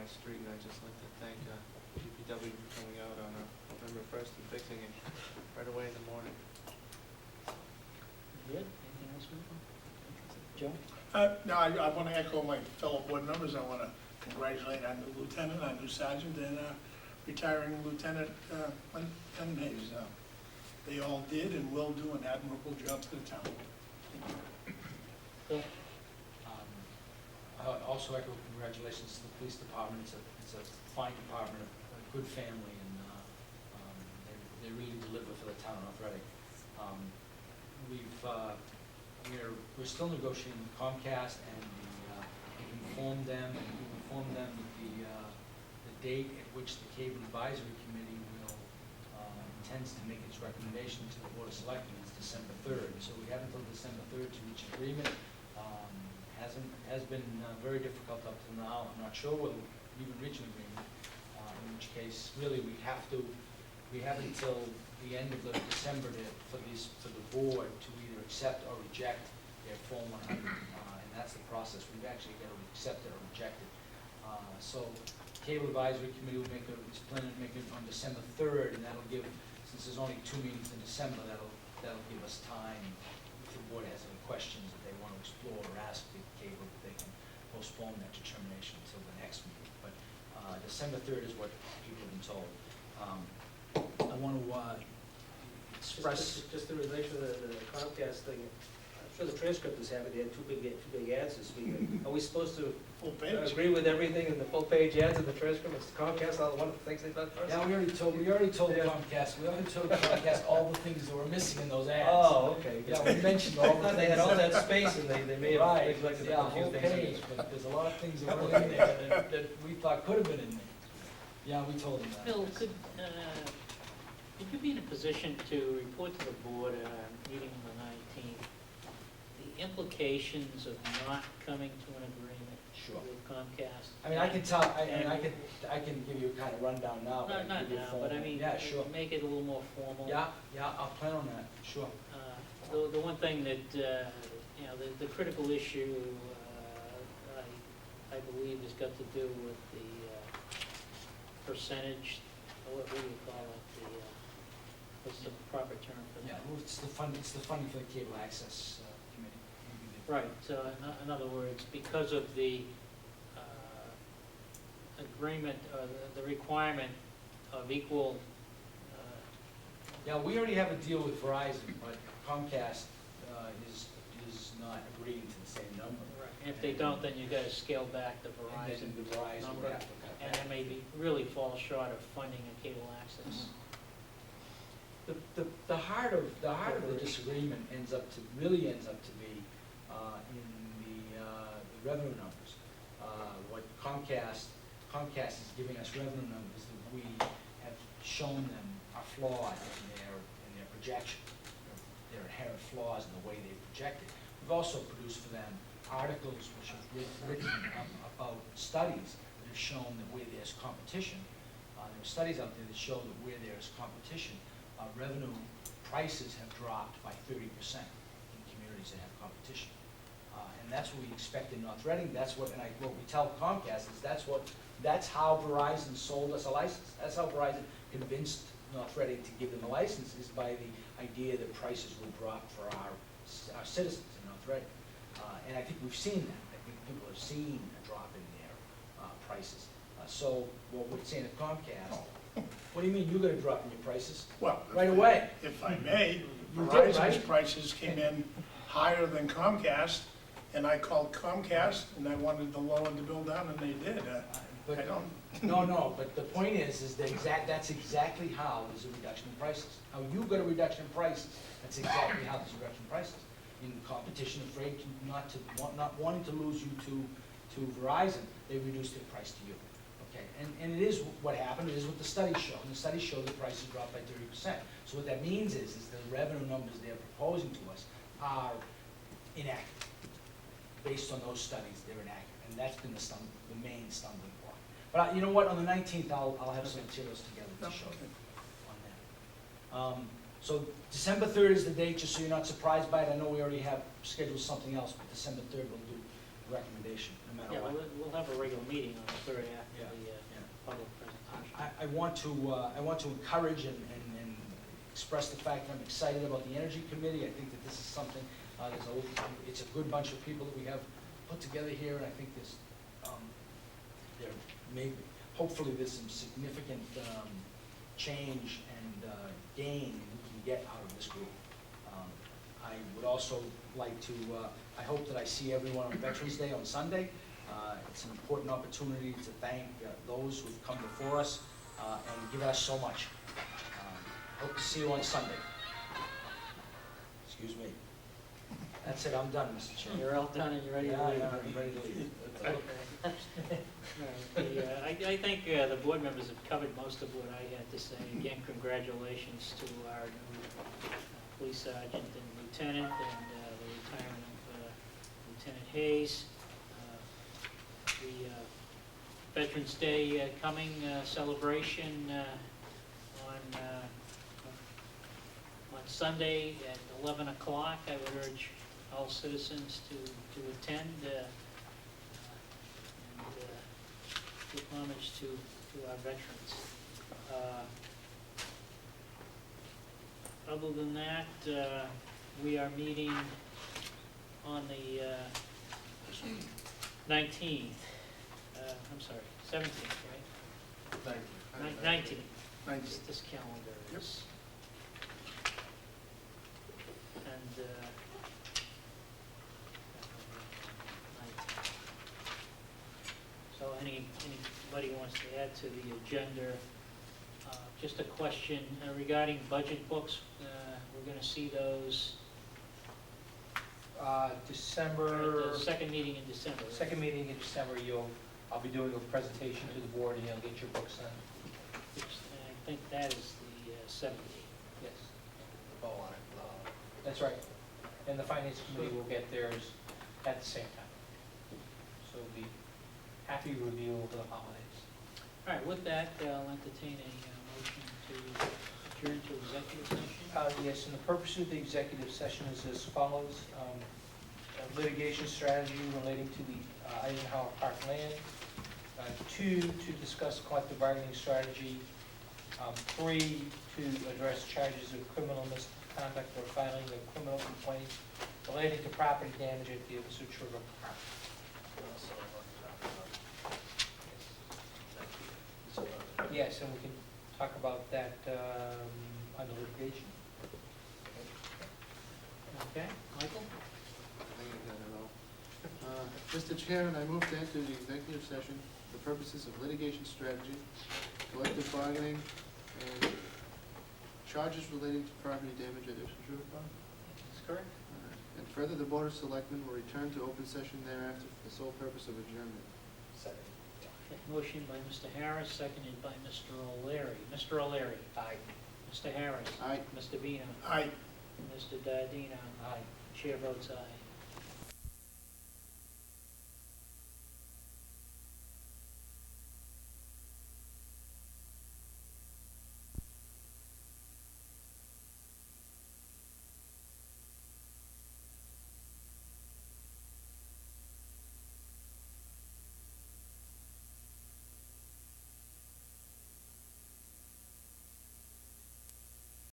street, and I'd just like to thank DPW for coming out on November 1st and fixing it right away in the morning. Good, anything else, Michael? Joe? No, I want to echo my fellow board members. I want to congratulate our new lieutenant, our new sergeant, and retiring Lieutenant Lieutenant Hayes. They all did and will do an admirable job for the town. Bill? I also echo congratulations to the police department. It's a fine department, a good family, and they really deliver for the town of North Reading. We're still negotiating with Comcast, and we've informed them that the date at which the Cable Advisory Committee intends to make its recommendation to the Board of Selectmen is December 3rd. So we have until December 3rd to reach agreement. Has been very difficult up to now. I'm not sure whether we even reach an agreement, in which case really we have until the end of December for the board to either accept or reject their Form 100, and that's the process. We've actually got to accept it or reject it. So Cable Advisory Committee will is planning to make it on December 3rd, and that'll give, since there's only 2 meetings in December, that'll give us time. If the board has any questions that they want to explore or ask the Cable, that they can postpone that determination until the next meeting. But December 3rd is what people have been told. I want to express Just in relation to the Comcast thing, I'm sure the transcript is having, they had two big ads this week. Are we supposed to Full page. agree with everything in the full-page ads in the transcript? It's Comcast, all the wonderful things they've done for us? Yeah, we already told Yeah. Comcast all the things that were missing in those ads. Oh, okay. Yeah, we mentioned all I the thought they had all that space and they may have Right, neglected yeah, a few whole things. page, but there's a lot of things that were in there that we thought could have been in there. Yeah, we told them that. Bill, could you be in a position to report to the board at our meeting on the 19th, the implications of not coming to an agreement Sure. with Comcast? I mean, I can tell, I can give you a kind of rundown now. but I can Not give you a now, formal- but I mean, Yeah, sure. make it a little more formal. Yeah, I'll plan on that, sure. The one thing that, the critical issue, I believe, has got to do with the percentage, or what do you call it, what's the proper term for Yeah, that? well, it's the funding for the Cable Access Committee. Right, so in other words, because of the agreement, or the requirement of equal, Yeah, we already have a deal with Verizon, but Comcast is not agreeing to the same number. and if they don't, then you gotta scale back the And Verizon then the Verizon number, would have to cut and back. that may be, really fall short of funding a cable access. The heart of the disagreement really ends up to be in the revenue numbers. What Comcast is giving us revenue numbers that we have shown them are flawed in their projection. There are inherent flaws in the way they project it. We've also produced for them articles which have written about studies that have shown that where there's competition, there are studies out there that show that where there's competition, revenue prices have dropped by 30% in communities that have competition. And that's what we expect in North Reading. What we tell Comcast is that's how Verizon sold us a license. That's how Verizon convinced North Reading to give them a license, is by the idea that prices will drop for our citizens in North Reading. And I think we've seen that. I think people have seen a drop in their prices. So what we're saying to Comcast, what do you mean you're gonna drop in your prices? Well, Right away. if I may, You did, Verizon's right? prices came in higher than Comcast, and I called Comcast, and I wanted to lower the bill down, and they did. I But, don't, no, but the point is that's exactly how there's a reduction in prices. How you got a reduction in prices, that's exactly how there's a reduction in prices. In competition, afraid not wanting to lose you to Verizon, they reduced their price to you. Okay, and it is what happened, it is what the studies show, and the studies show the prices dropped by 30%. So what that means is the revenue numbers they're proposing to us are inaccurate. Based on those studies, they're inaccurate, and that's been the main stumbling block. But you know what, on the 19th, I'll have some materials together to show you on that. So December 3rd is the date, just so you're not surprised by it. I know we already have scheduled something else, but December 3rd we'll do a recommendation, no matter Yeah, what. we'll have a regular meeting on the 3rd after Yeah. the want to encourage and express the fact that I'm excited about the Energy Committee. I think that this is something, it's a good bunch of people that we have put together here, and I think there may, hopefully there's some significant change and gain we can get out of this group. I would also like to, I hope that I see everyone on Veterans Day on Sunday. It's an important opportunity to thank those who've come before us and given us so much. Hope to see you on Sunday. Excuse me. That's it, I'm done, Mr. Chairman. You're all done and you're ready to Yeah, leave? yeah, I'm ready to leave. Okay. I think the board members have covered most of what I had to say. Again, congratulations to our new police sergeant and lieutenant, and the retirement of Lieutenant Hayes. The Veterans Day coming celebration on Sunday at 11 o'clock. I would urge all citizens to attend and give homage to our veterans. Other than that, we are meeting on the 19th, I'm sorry, 17th, right? 19th. 19th. This calendar Yep. is. And, 19th. So anybody wants to add to the agenda? Just a question regarding budget books. We're gonna see those December, at the second meeting in December. right? second meeting in December, I'll be doing a presentation to the board, and you'll get your books then. I think that is the 17th. Yes. Oh, on it. That's right. And the finance committee will get theirs at the same time. So it'll be happy review over the holidays. All right, with that, I'll entertain a motion to adjourn to executive session. Yes, and the purpose of the executive session is as follows. Litigation strategy relating to the Eisenhower Park land. 2, to discuss collective bargaining strategy. 3, to address charges of criminal misconduct or filing a criminal complaint relating to property damage at the Ipswich River Park. Yes, and we can talk about that under litigation. Okay, Michael? I ain't got it all. Mr. Chairman, I move to enter the executive session for purposes of litigation strategy, collective bargaining, and charges relating to property damage at Ipswich River Park. That's correct. And further, the Board of Selectmen will return to open session thereafter for the sole purpose of adjournment. Second. Okay, motion by Mr. Harris, seconded by Mr. O'Leary. Mr. O'Leary? Aye. Mr. Harris? Aye. Mr. Vino? Aye. Mr. Dardino? Aye. Chair votes aye.